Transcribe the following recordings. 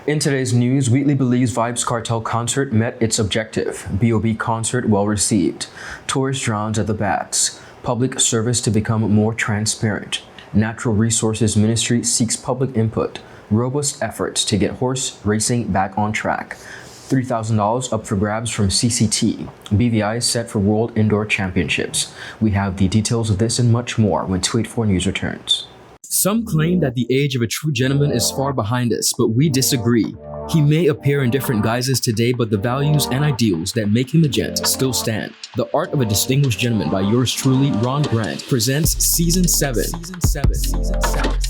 In today's news, Wheatley believes VYBZ KARTEL concert met its objective. B.O.B concert well received. Tourist drowns at the bats. Public service to become more transparent. Natural Resources Ministry seeks public input. Robust efforts to get horse racing back on track. $3,000 up for grabs from CCT. BVI is set for World Indoor Championships. We have the details of this and much more when 284 News returns. Some claim that the age of a true gentleman is far behind us, but we disagree. He may appear in different guises today, but the values and ideals that make him a gent still stand. The Art of a Distinguished Gentleman by yours truly, Ron Grant, presents Season 7.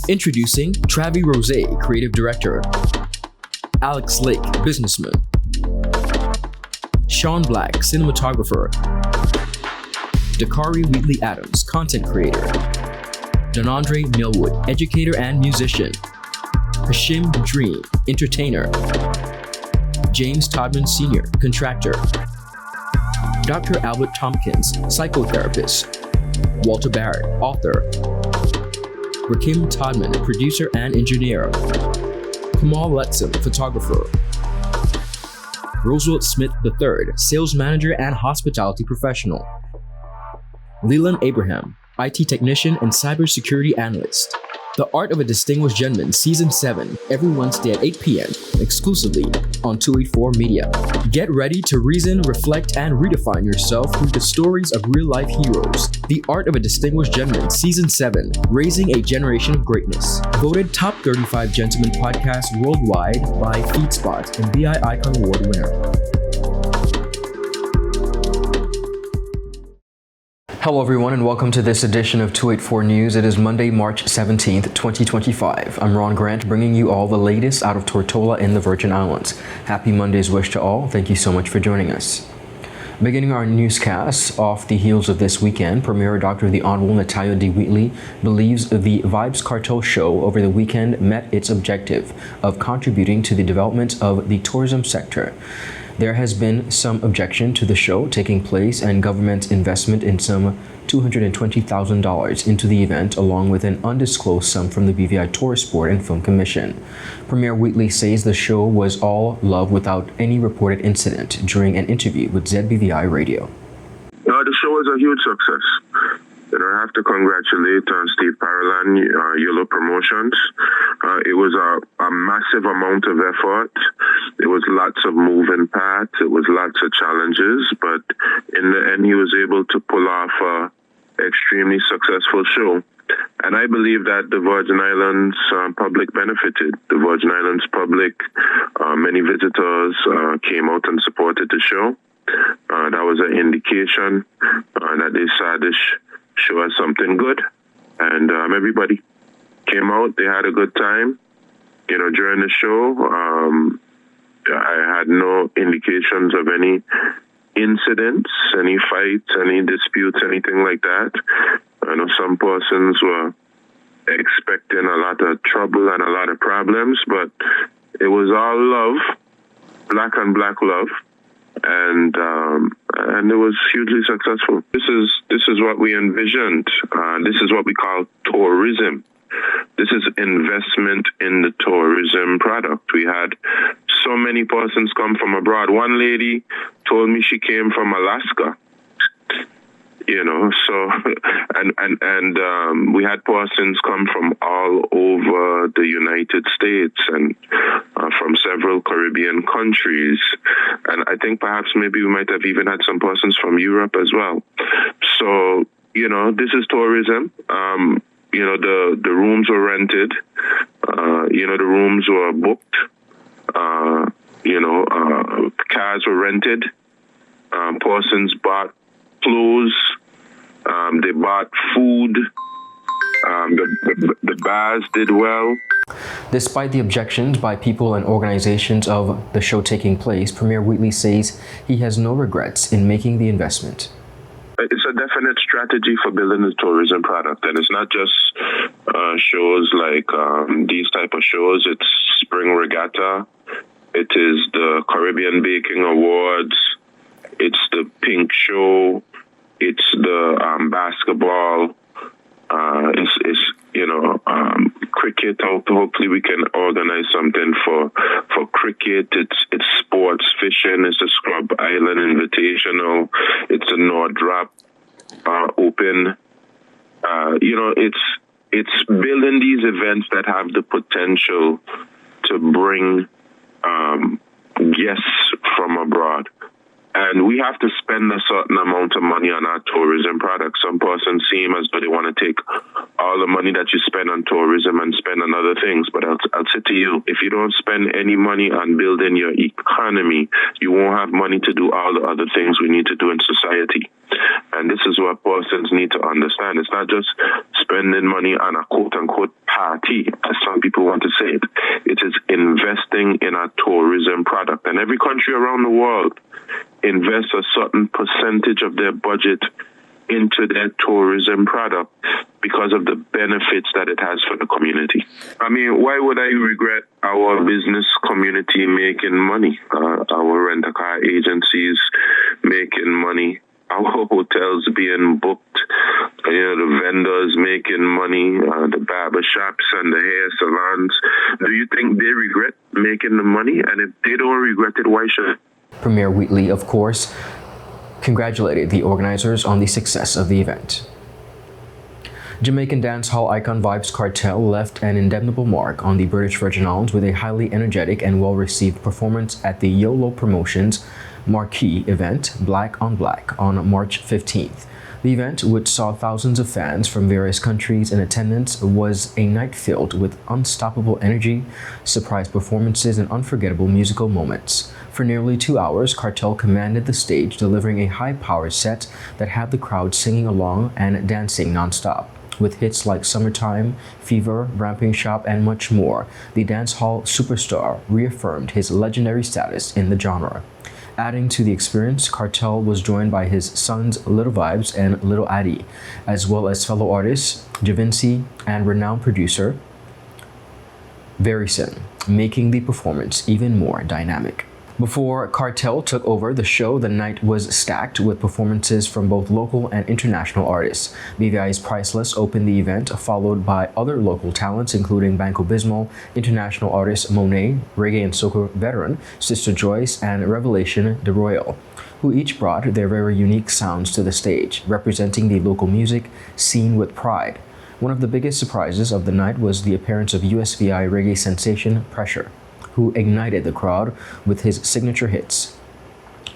Introducing Travi Rose, Creative Director. Alex Lake, Businessman. Sean Black, Cinematographer. Dakari Wheatley Adams, Content Creator. Donandre Millwood, Educator and Musician. Hashim Dream, Entertainer. James Todman Sr., Contractor. Dr. Albert Tompkins, Psychotherapist. Walter Barrett, Author. Rakim Todman, Producer and Engineer. Kamal Letson, Photographer. Roosevelt Smith III, Sales Manager and Hospitality Professional. Leland Abraham, IT Technician and Cybersecurity Analyst. The Art of a Distinguished Gentleman Season 7, every Wednesday at 8 p.m., exclusively on 284 Media. Get ready to reason, reflect, and redefine yourself through the stories of real-life heroes. The Art of a Distinguished Gentleman Season 7, Raising a Generation of Greatness. Voted Top 35 Gentleman Podcast Worldwide by FeedSpot and BI Icon Award winner. Hello everyone and welcome to this edition of 284 News. It is Monday, March 17th, 2025. I'm Ron Grant, bringing you all the latest out of Tortola in the Virgin Islands. Happy Monday's wish to all. Thank you so much for joining us. Beginning our newscast off the heels of this weekend, Premier Dr. the Honorable Natalia D. Wheatley believes the VYBZ KARTEL show over the weekend met its objective of contributing to the development of the tourism sector. There has been some objection to the show taking place and government investment in some $220,000 into the event, along with an undisclosed sum from the BVI Tourist Board and Film Commission. Premier Wheatley says the show was all love without any reported incident during an interview with ZBVI Radio. The show was a huge success. I have to congratulate Steve Parolan, Yellow Promotions. It was a massive amount of effort. There was lots of moving parts. It was lots of challenges, but in the end, he was able to pull off an extremely successful show. And I believe that the Virgin Islands public benefited. The Virgin Islands public, many visitors came out and supported the show. That was an indication that they saw this show as something good. And everybody came out. They had a good time. During the show, I had no indications of any incidents, any fights, any disputes, anything like that. I know some persons were expecting a lot of trouble and a lot of problems, but it was all love, black and black love, and it was hugely successful. This is what we envisioned. This is what we call tourism. This is investment in the tourism product. We had so many persons come from abroad. One lady told me she came from Alaska. We had persons come from all over the United States and from several Caribbean countries. And I think perhaps maybe we might have even had some persons from Europe as well. So, this is tourism. The rooms were rented. The rooms were booked. Cars were rented. Persons bought clothes. They bought food. The bars did well. Despite the objections by people and organizations of the show taking place, Premier Wheatley says he has no regrets in making the investment. It's a definite strategy for building the tourism product, and it's not just shows like these type of shows. It's Spring Regatta. It is the Caribbean Baking Awards. It's the Pink Show. It's the basketball. Cricket. Hopefully we can organize something for cricket, it's sports, fishing, it's the Scrub Island Invitational, it's a Nord Rap Open. It's building these events that have the potential to bring guests from abroad. And we have to spend a certain amount of money on our tourism products. Some persons seem as though they want to take all the money that you spend on tourism and spend on other things. But I'll say to you, if you don't spend any money on building your economy, you won't have money to do all the other things we need to do in society. And this is what persons need to understand. It's not just spending money on a quote-unquote party, as some people want to say it. It is investing in a tourism product. And every country around the world invest a certain percentage of their budget into their tourism product because of the benefits that it has for the community. I mean, why would I regret our business community making money? Our rent-a-car agencies making money, our hotels being booked, the vendors making money, the barber shops and the hair salons. Do you think they regret making the money? And if they don't regret it, why should Premier Wheatley, of course, congratulated the organizers on the success of the event. Jamaican dancehall icon VYBZ KARTEL left an indelible mark on the British Virgin Islands with a highly energetic and well-received performance at the YOLO Promotions marquee event, Black on Black, on March 15th. The event, which saw thousands of fans from various countries in attendance, was a night filled with unstoppable energy, surprise performances, and unforgettable musical moments. For nearly 2 hours, KARTEL commanded the stage, delivering a high-powered set that had the crowd singing along and dancing non-stop. With hits like Summertime, Fever, Ramping Shop, and much more, the dancehall superstar reaffirmed his legendary status in the genre. Adding to the experience, KARTEL was joined by his sons Little VYBZ and Little Addy, as well as fellow artists JAVINCI and renowned producer VYBZ, making the performance even more dynamic. Before KARTEL took over the show, the night was stacked with performances from both local and international artists. BVI's Priceless opened the event, followed by other local talents including Banco Bismal, international artist Monet, reggae and soca veteran Sister Joyce, and Revelation De Royal, who each brought their very unique sounds to the stage, representing the local music scene with pride. One of the biggest surprises of the night was the appearance of USVI reggae sensation Pressure, who ignited the crowd with his signature hits.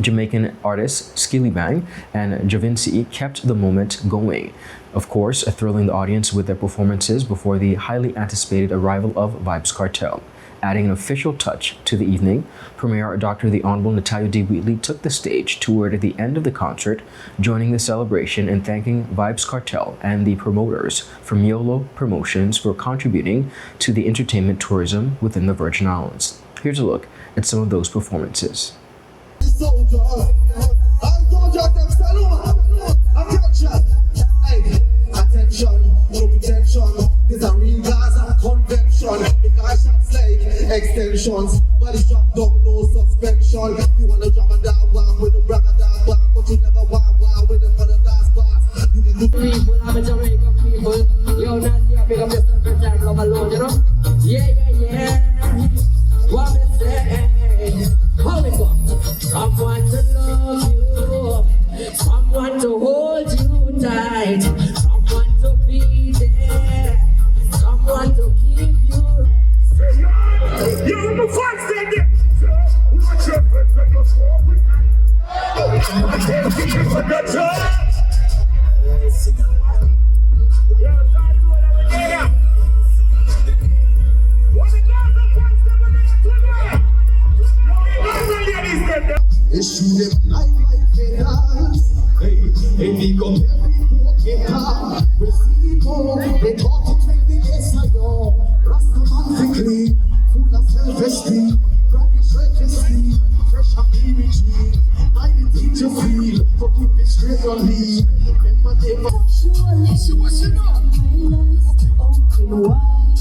Jamaican artists Skilly Bang and JAVINCI kept the moment going, of course, thrilling the audience with their performances before the highly anticipated arrival of VYBZ KARTEL. Adding an official touch to the evening, Premier Dr. the Honorable Natalia D. Wheatley took the stage toward the end of the concert, joining the celebration and thanking VYBZ KARTEL and the promoters from YOLO Promotions for contributing to the entertainment tourism within the Virgin Islands. Here's a look at some of those performances. Attention, no pretension. This a real Gaza convention. Because shots like extensions. Body drop down, no suspension. You wanna drop a dog walk with a bragga dog walk, but you never walk with a mother dog's box. You can do people, I'm a Jamaican people. Yo, Nancy, I pick up yourself every time, love alone, you know? Yeah. What me say? How it go? Someone to love you, someone to hold you tight, someone to be there, someone to keep you. You're the first thing. Watch your friends and your smoke with I can't see you for the church. Issue them like chaos. Hey, we come every poke car. We see more. They talk to 20 years ago. Rastaman quickly, full of self-esteem. Radish recklessly, fresh and PVG. I did teach you feel, but keep it straight on me. Remember they were she was in up. Open wide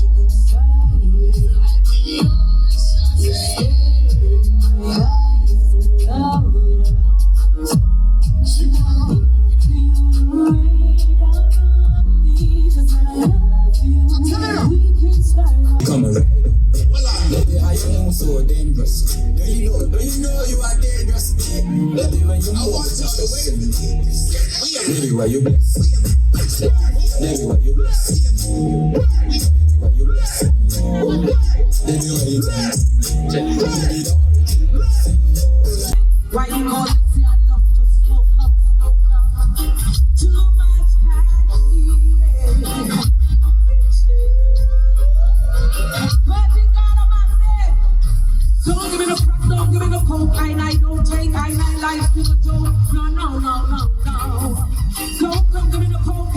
come around. Well, I know I am so dangerous. Baby, why you bless? Baby, why you bless? Why you bless? Baby, why you bless? Why you call it? See, I love to smoke up. Too much candy. But you got on my head. Don't give me the crack, don't give me the coke. I don't take, I life to the joke. No. Don't give me the coke.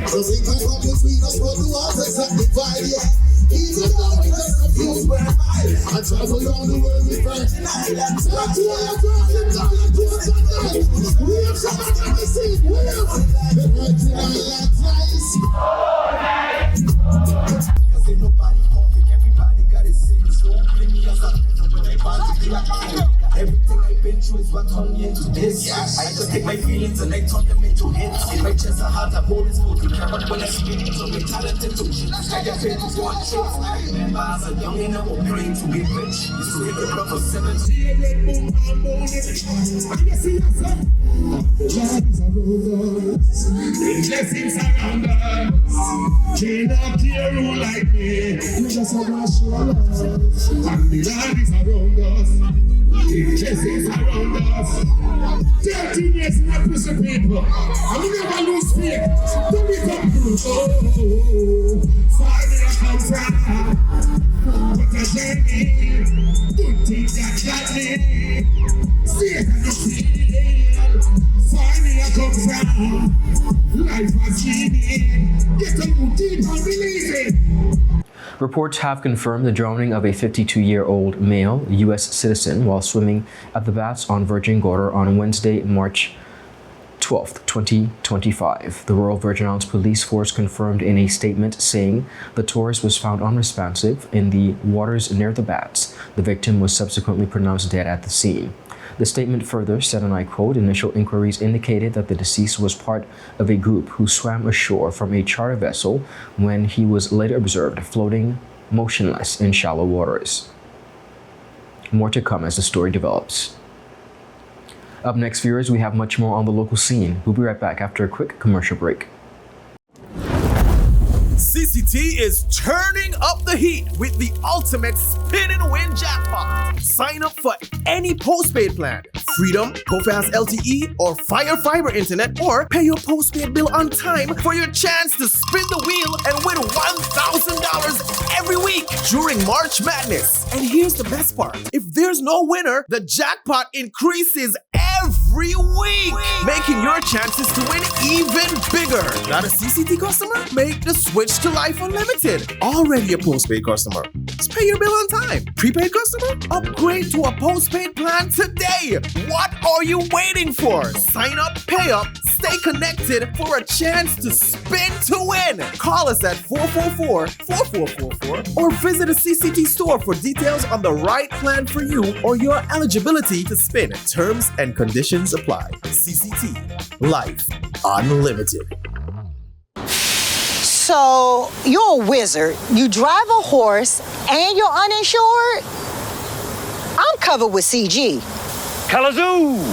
So we can come between us, but the waters that divide, yeah. Even though we just confused where am I travel around the world with virgin islands. But you are talking down and doing something. We have someone on the scene. We have the virgin islands rise. Cause ain't nobody perfect, everybody got his sins. Don't blame me as a friend when I want to be a friend. Everything I've been through is what turned me into this. I just take my feelings and I turn them into hits. In my chest I have that bone is full to care, but when I speak to me talented to shit, I get paid to go on trips. I remember as a young and I was praying to be rich. Used to hit the club for 17. Blessings around us. Can't not care who like me. You just a rush your love. And the Lord is around us. Blessings around us. 13 years in a prison people. And we never lose faith. Don't we come through? Oh, far did I come from? What a journey. Good things that got me. Faith and the feel. Far did I come from? Life has been. Get a new deep and believe it. Reports have confirmed the drowning of a 52-year-old male U.S. citizen while swimming at the baths on Virgin Gorda on Wednesday, March 12, 2025. The Royal Virgin Islands Police Force confirmed in a statement saying the tourist was found unresponsive in the waters near the baths. The victim was subsequently pronounced dead at the scene. The statement further said, and I quote, initial inquiries indicated that the deceased was part of a group who swam ashore from a charter vessel when he was later observed floating motionless in shallow waters. More to come as the story develops. Up next, viewers, we have much more on the local scene. We'll be right back after a quick commercial break. CCT is turning up the heat with the ultimate spin and win jackpot. Sign up for any postpaid plan, Freedom, Go Fast LTE, or Fire Fiber Internet, or pay your postpaid bill on time for your chance to spin the wheel and win $1,000 every week during March Madness. And here's the best part. If there's no winner, the jackpot increases every week, making your chances to win even bigger. Not a CCT customer? Make the switch to Life Unlimited. Already a postpaid customer? Just pay your bill on time. Prepaid customer? Upgrade to a postpaid plan today. What are you waiting for? Sign up, pay up, stay connected for a chance to spin to win. Call us at 444-4444 or visit a CCT store for details on the right plan for you or your eligibility to spin. Terms and conditions apply. CCT. Life Unlimited. So, you're a wizard, you drive a horse, and you're uninsured? I'm covered with CG. Kalazoo!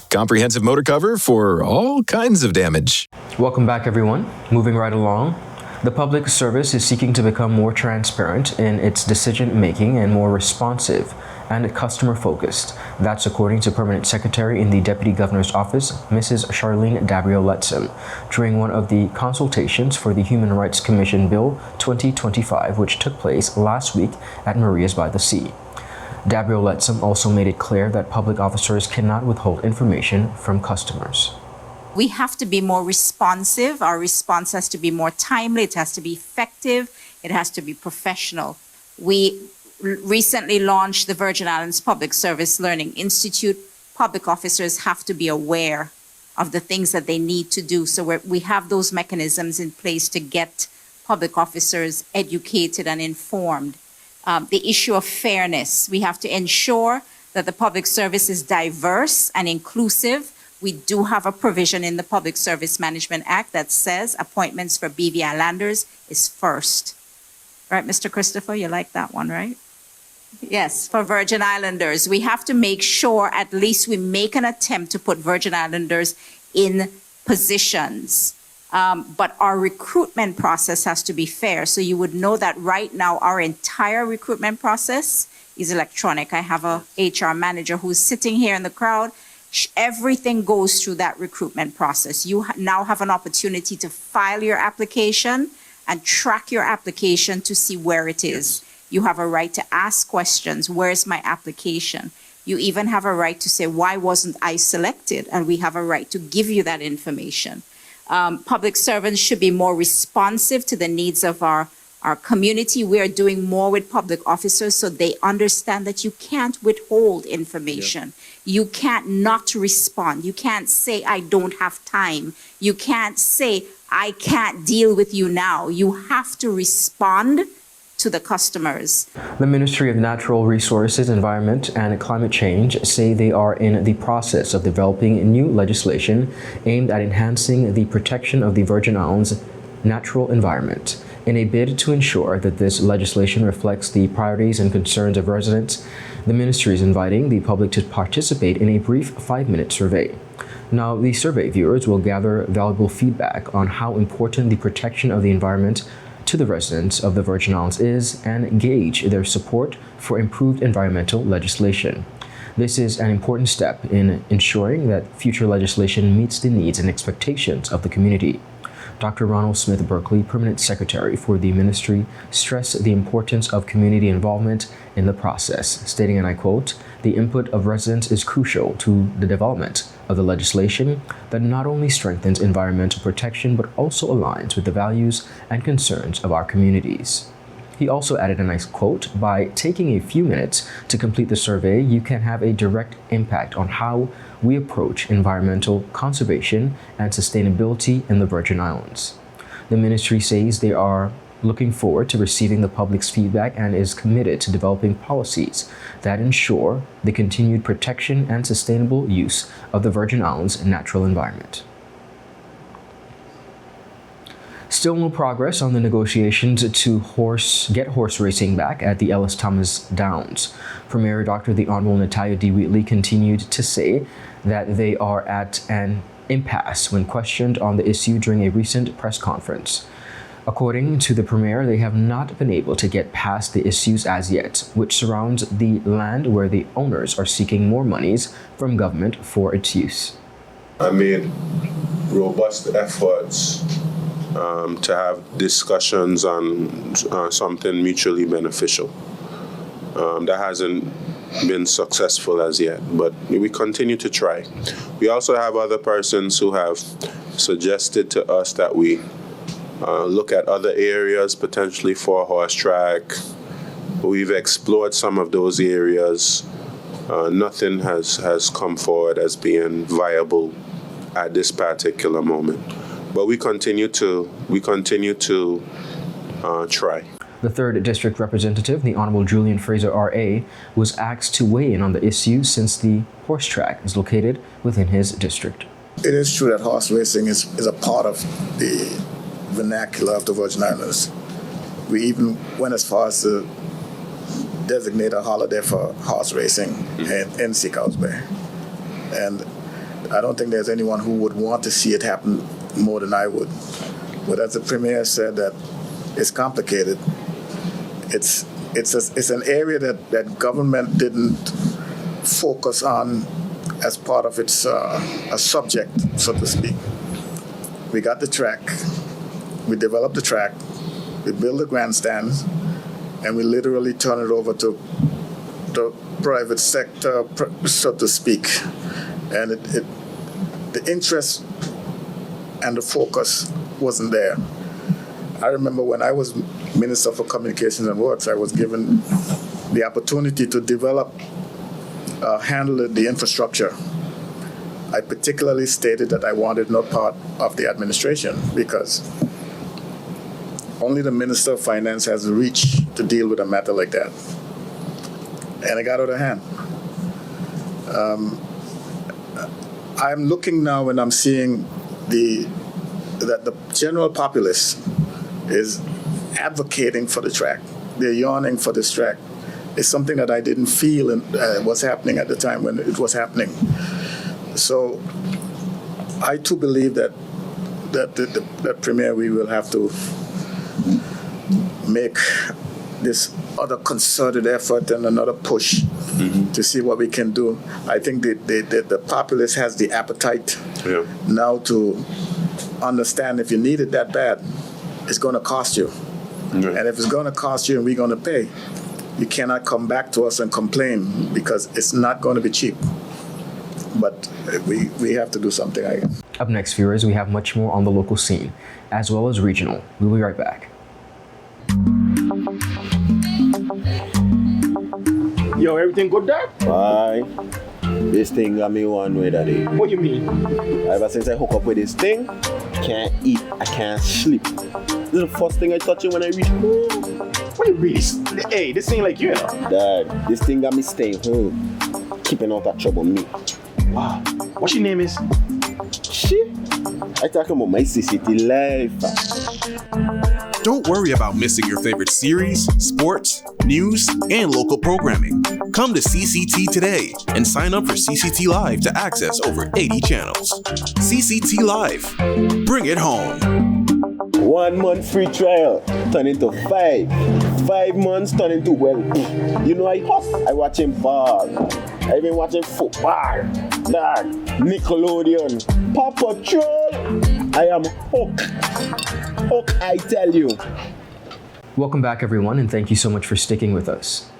Comprehensive motor cover for all kinds of damage. Welcome back, everyone. Moving right along. The public service is seeking to become more transparent in its decision-making and more responsive and customer-focused. That's according to Permanent Secretary in the Deputy Governor's Office, Mrs. Charlene Dabrio-Letson, during one of the consultations for the Human Rights Commission Bill 2025, which took place last week at Marias by the Sea. Dabrio-Letson also made it clear that public officers cannot withhold information from customers. We have to be more responsive. Our response has to be more timely. It has to be effective. It has to be professional. We recently launched the Virgin Islands Public Service Learning Institute. Public officers have to be aware of the things that they need to do. So we have those mechanisms in place to get public officers educated and informed. The issue of fairness. We have to ensure that the public service is diverse and inclusive. We do have a provision in the Public Service Management Act that says appointments for BV Islanders is first. Right, Mr. Christopher, you like that one, right? Yes, for Virgin Islanders, we have to make sure at least we make an attempt to put Virgin Islanders in positions. But our recruitment process has to be fair. So you would know that right now our entire recruitment process is electronic. I have a HR manager who's sitting here in the crowd. Everything goes through that recruitment process. You now have an opportunity to file your application and track your application to see where it is. You have a right to ask questions. Where's my application? You even have a right to say, why wasn't I selected? And we have a right to give you that information. Public servants should be more responsive to the needs of our community. We are doing more with public officers so they understand that you can't withhold information. You can't not respond. You can't say, I don't have time. You can't say, I can't deal with you now. You have to respond to the customers. The Ministry of Natural Resources, Environment and Climate Change say they are in the process of developing new legislation aimed at enhancing the protection of the Virgin Islands' natural environment. In a bid to ensure that this legislation reflects the priorities and concerns of residents, the ministry is inviting the public to participate in a brief 5-minute survey. Now, the survey viewers will gather valuable feedback on how important the protection of the environment to the residents of the Virgin Islands is and gauge their support for improved environmental legislation. This is an important step in ensuring that future legislation meets the needs and expectations of the community. Dr. Ronald Smith Berkeley, Permanent Secretary for the Ministry, stressed the importance of community involvement in the process, stating, and I quote, "The input of residents is crucial to the development of the legislation that not only strengthens environmental protection but also aligns with the values and concerns of our communities." He also added, and I quote, "By taking a few minutes to complete the survey, you can have a direct impact on how we approach environmental conservation and sustainability in the Virgin Islands." The ministry says they are looking forward to receiving the public's feedback and is committed to developing policies that ensure the continued protection and sustainable use of the Virgin Islands' natural environment. Still no progress on the negotiations to get horse racing back at the Ellis Thomas Downs. Premier Dr. the Honorable Natalia D. Wheatley continued to say that they are at an impasse when questioned on the issue during a recent press conference. According to the Premier, they have not been able to get past the issues as yet, which surrounds the land where the owners are seeking more monies from government for its use. I made robust efforts to have discussions on something mutually beneficial. That hasn't been successful as yet, but we continue to try. We also have other persons who have suggested to us that we look at other areas potentially for a horse track. We've explored some of those areas. Nothing has come forward as being viable at this particular moment. But we continue to try. The 3rd District Representative, the Honorable Julian Fraser R.A., was asked to weigh in on the issue since the horse track is located within his district. It is true that horse racing is a part of the vernacular of the Virgin Islands. We even went as far as to designate a holiday for horse racing in Seacows Bay. And I don't think there's anyone who would want to see it happen more than I would. But as the Premier said, that it's complicated. It's an area that government didn't focus on as part of its a subject, so to speak. We got the track, we developed the track, we built the grandstands, and we literally turn it over to the private sector, so to speak. And the interest and the focus wasn't there. I remember when I was Minister for Communications and Works, I was given the opportunity to develop, handle the infrastructure. I particularly stated that I wanted no part of the administration because only the Minister of Finance has the reach to deal with a matter like that. And it got out of hand. I'm looking now when I'm seeing that the general populace is advocating for the track. They're yearning for this track. it's something that I didn't feel was happening at the time when it was happening. So I too believe that Premier, we will have to make this other concerted effort and another push to see what we can do. I think the populace has the appetite now to understand if you need it that bad, it's going to cost you. And if it's going to cost you and we're going to pay, you cannot come back to us and complain because it's not going to be cheap. But we have to do something, I guess. Up next, viewers, we have much more on the local scene, as well as regional. We'll be right back. Yo, everything good there? Aye. This thing got me one way that day. What you mean? Ever since I hook up with this thing, can't eat, I can't sleep. This is the first thing I touch it when I reach home. What you really? Hey, this ain't like you, know? Dad, this thing got me staying home, keeping out of trouble me. Wow. What your name is? Shit. I talking about my CCT life. Don't worry about missing your favorite series, sports, news, and local programming. Come to CCT today and sign up for CCT Live to access over 80 channels. CCT Live. Bring it home. 1 month free trial turn into 5. 5 months turn into, well, you know I watching ball. I've been watching football, dog, Nickelodeon, Paw Patrol. I am hooked. Hooked, I tell you. Welcome back, everyone, and thank you so much for sticking with us.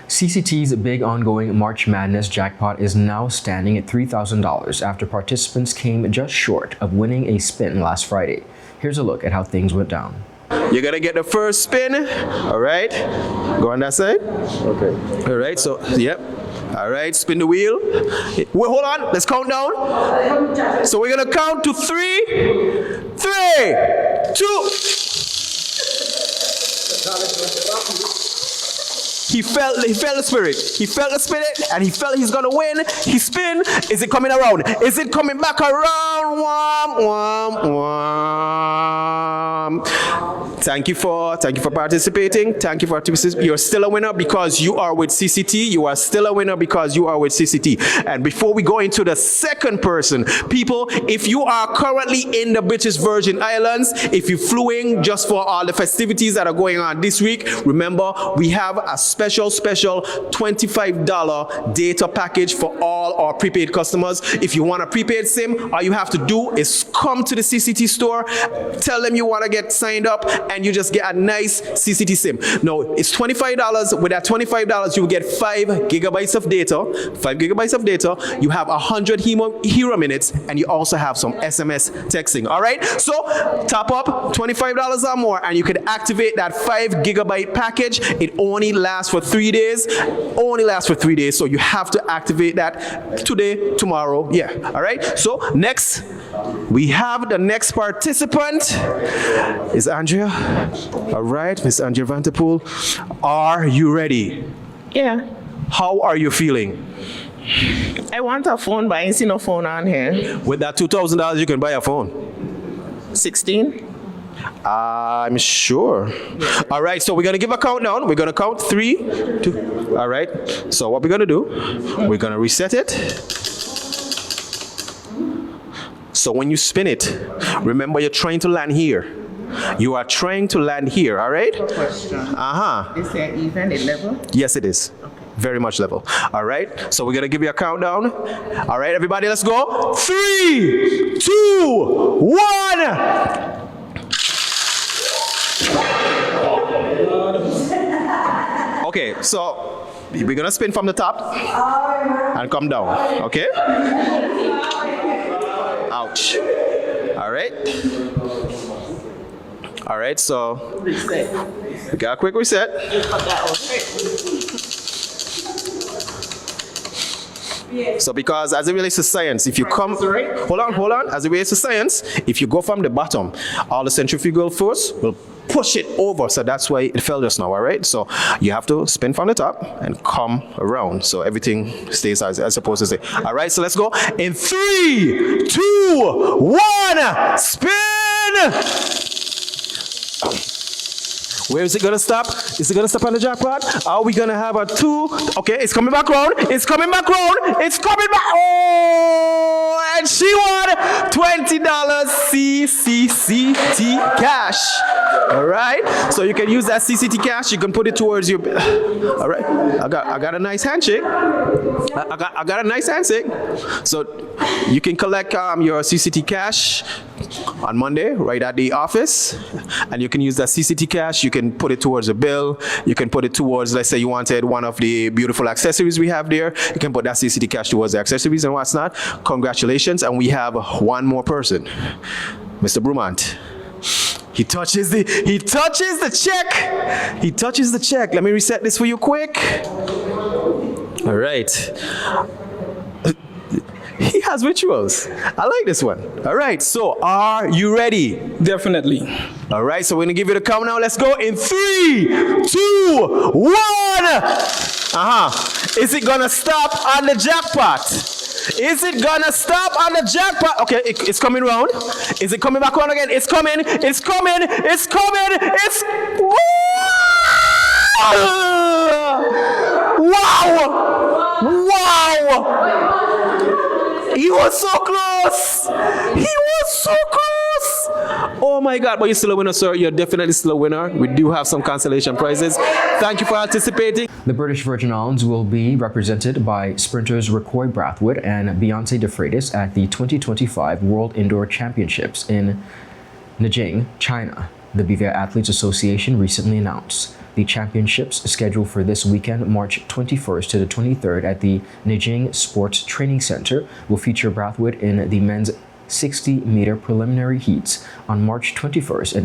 CCT's big ongoing March Madness jackpot is now standing at $3,000 after participants came just short of winning a spin last Friday. Here's a look at how things went down. You're gonna get the first spin, all right? Go on that side. Okay. All right, so, yep. All right, spin the wheel. Wait, hold on, let's count down. So we're gonna count to 3, 3, 2. He felt the spirit. He felt the spirit and he felt he's gonna win. He spin. Is it coming around? Is it coming back around? Wham, wham, wham. Thank you for participating. Thank you for participating. You're still a winner because you are with CCT. You are still a winner because you are with CCT. And before we go into the second person, people, if you are currently in the British Virgin Islands, if you flew in just for all the festivities that are going on this week, remember we have a special $25 data package for all our prepaid customers. If you want a prepaid SIM, all you have to do is come to the CCT store, tell them you want to get signed up, and you just get a nice CCT SIM. No, it's $25. With that $25, you will get 5 gigabytes of data. 5 gigabytes of data. You have 100 hero minutes, and you also have some SMS texting. All right. So top up $25 or more, and you can activate that 5 gigabyte package. It only lasts for 3 days. Only lasts for 3 days. So you have to activate that today, tomorrow. Yeah. All right. So next, we have the next participant is Andrea. All right, Miss Andrea Vanterpool, are you ready? Yeah. How are you feeling? I want a phone, but I ain't see no phone on here. With that $2,000, you can buy a phone. 16? I'm sure. Yeah. All right, so we're going to give a countdown. We're going to count 3, 2. All right, so what we're going to do, we're going to reset it. So when you spin it, remember you're trying to land here. You are trying to land here, all right? Question. Uh-huh. Is there even a level? Yes, it is. Okay. Very much level. All right, so we're going to give you a countdown. All right, everybody, let's go. 3, 2, 1. Okay, so we're going to spin from the top and come down, okay? Ouch. All right. All right, so reset. We got a quick reset. So because as it relates to science, if you come, hold on, as it relates to science, if you go from the bottom, all the centrifugal force will push it over. So that's why it fell just now, all right? So you have to spin from the top and come around. So everything stays as supposed to stay. All right, so let's go. In 3, 2, 1, spin! Where is it gonna stop? Is it gonna stop on the jackpot? Are we gonna have a 2? Okay, it's coming back round. It's coming back round. It's coming back. Oh, and she won $20 CCT cash. All right. So you can use that CCT cash. You can put it towards your. All right. I got a nice handshake. I got a nice handshake. So you can collect your CCT cash on Monday right at the office, and you can use that CCT cash. You can put it towards a bill. You can put it towards, let's say you wanted one of the beautiful accessories we have there. You can put that CCT cash towards the accessories and what's not. Congratulations. And we have one more person, Mr. Brumant. He touches the check. He touches the check. Let me reset this for you quick. All right. He has rituals. I like this one. All right, so are you ready? Definitely. All right, so we're gonna give it a count now. Let's go in 3, 2, 1. Is it gonna stop on the jackpot? Is it gonna stop on the jackpot? Okay, it's coming round. Is it coming back on again? It's coming. It's coming. It's coming. It's. Wow! Wow! He was so close! He was so close! Oh my God, but you're still a winner, sir. You're definitely still a winner. We do have some consolation prizes. Thank you for participating. The British Virgin Islands will be represented by sprinters Recoy Brathwaite and Beyonce De Freitas at the 2025 World Indoor Championships in Nanjing, China. The BVI Athletes Association recently announced. The championships, scheduled for this weekend, March 21st to the 23rd at the Nanjing Sports Training Center, will feature Brathwaite in the men's 60-meter preliminary heats on March 21st at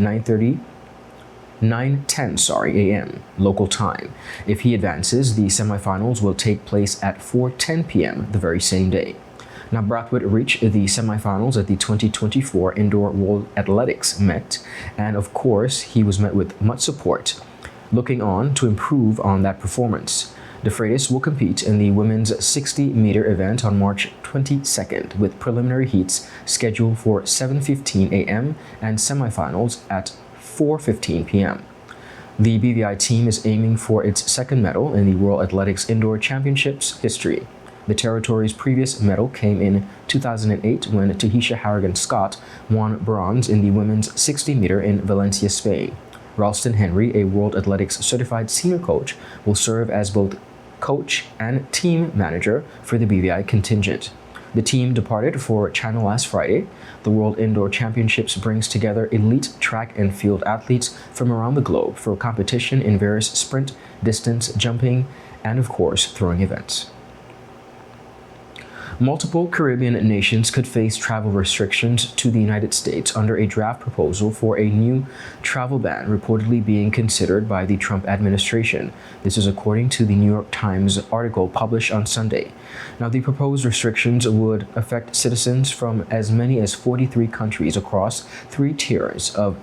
9:10 a.m. local time. If he advances, the semifinals will take place at 4:10 p.m. the very same day. Now, Brathwaite reached the semifinals at the 2024 Indoor World Athletics Met, and of course, he was met with much support. Looking on to improve on that performance. De Freitas will compete in the women's 60-meter event on March 22nd, with preliminary heats scheduled for 7:15 a.m. and semifinals at 4:15 p.m. The BVI team is aiming for its second medal in the World Athletics Indoor Championships history. The territory's previous medal came in 2008 when Tahisha Harrigan-Scott won bronze in the women's 60-meter in Valencia, Spain. Ralston Henry, a World Athletics certified senior coach, will serve as both coach and team manager for the BVI contingent. The team departed for China last Friday. The World Indoor Championships brings together elite track and field athletes from around the globe for competition in various sprint, distance, jumping, and of course, throwing events. Multiple Caribbean nations could face travel restrictions to the United States under a draft proposal for a new travel ban reportedly being considered by the Trump administration. This is according to the New York Times article published on Sunday. Now, the proposed restrictions would affect citizens from as many as 43 countries across 3 tiers of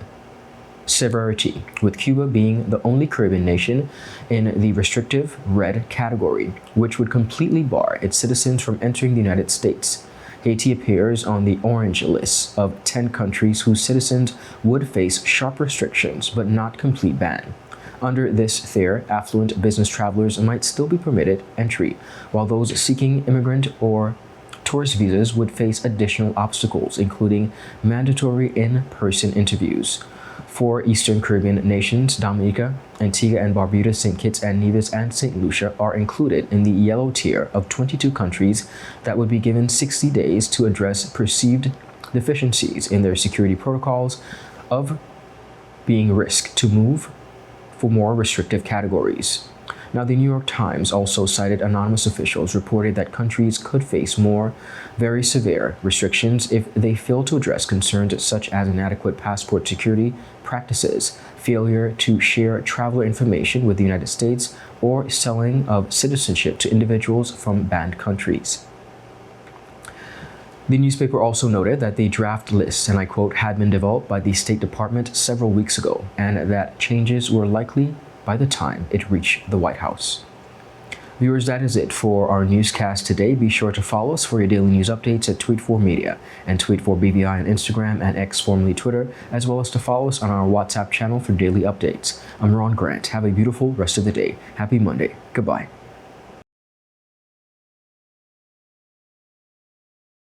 severity, with Cuba being the only Caribbean nation in the restrictive red category, which would completely bar its citizens from entering the United States. Haiti appears on the orange list of 10 countries whose citizens would face sharp restrictions but not complete ban. Under this tier, affluent business travelers might still be permitted entry, while those seeking immigrant or tourist visas would face additional obstacles, including mandatory in-person interviews. 4 Eastern Caribbean nations, Dominica, Antigua and Barbuda, St. Kitts and Nevis, and St. Lucia, are included in the yellow tier of 22 countries that would be given 60 days to address perceived deficiencies in their security protocols of being risked to move for more restrictive categories. Now, the New York Times also cited anonymous officials reported that countries could face more very severe restrictions if they fail to address concerns such as inadequate passport security practices, failure to share traveler information with the United States, or selling of citizenship to individuals from banned countries. The newspaper also noted that the draft list, and I quote, had been developed by the State Department several weeks ago, and that changes were likely by the time it reached the White House. Viewers, that is it for our newscast today. Be sure to follow us for your daily news updates at Tweet4Media and Tweet4BVI on Instagram and X, formerly Twitter, as well as to follow us on our WhatsApp channel for daily updates. I'm Ron Grant. Have a beautiful rest of the day. Happy Monday. Goodbye.